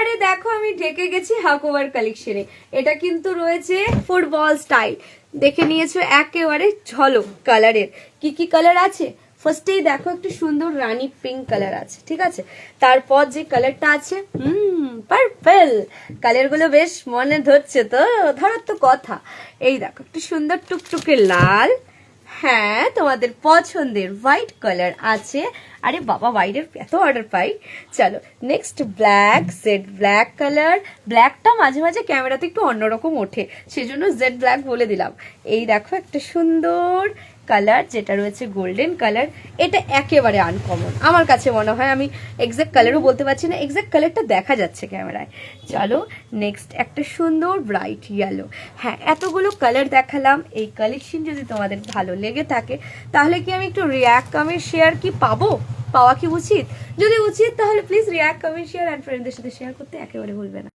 এবারে দেখো আমি ঢেকে গেছি হাকোভার কালেকশনে। এটা কিন্তু রয়েছে ফুটবল স্টাইল, দেখে নিয়েছো একেবারে ঝলক কালারের। কি কি কালার আছে ফার্স্টেই দেখো, একটু সুন্দর রানী পিঙ্ক কালার আছে, ঠিক আছে। তারপর যে কালারটা আছে পার্পল, কালারগুলো বেশ মনে ধরছে তো, ধরার তো কথা। এই দেখো একটু সুন্দর টুকটুকে লাল, হ্যাঁ তোমাদের পছন্দের হোয়াইট কালার আছে। আরে বাবা হোয়াইটের এত অর্ডার পাই। চলো next black, jet black colour. ব্ল্যাকটা মাঝে মাঝে ক্যামেরাতে একটু অন্যরকম ওঠে, সেজন্য জেড ব্ল্যাক বলে দিলাম। এই দেখো একটা সুন্দর কালার যেটা রয়েছে গোল্ডেন কালার। এটা একেবারে আনকমন আমার কাছে মনে হয়, আমি এক্সাক্ট কালারও বলতে পারছি না, এক্সাক্ট কালারটা দেখা যাচ্ছে ক্যামেরায়। চলো নেক্সট একটা সুন্দর ব্রাইট ইয়েলো। হ্যাঁ এতগুলো কালার দেখালাম, এই কালেকশন যদি তোমাদের ভালো লেগে থাকে তাহলে কি আমি একটু রিয়াক্ট কমেন্ট শেয়ার কি পাবো, পাওয়া কি উচিত? যদি উচিত তাহলে please react comment share and ফ্রেন্ডদের সাথে শেয়ার করতে একেবারে ভুলবে না।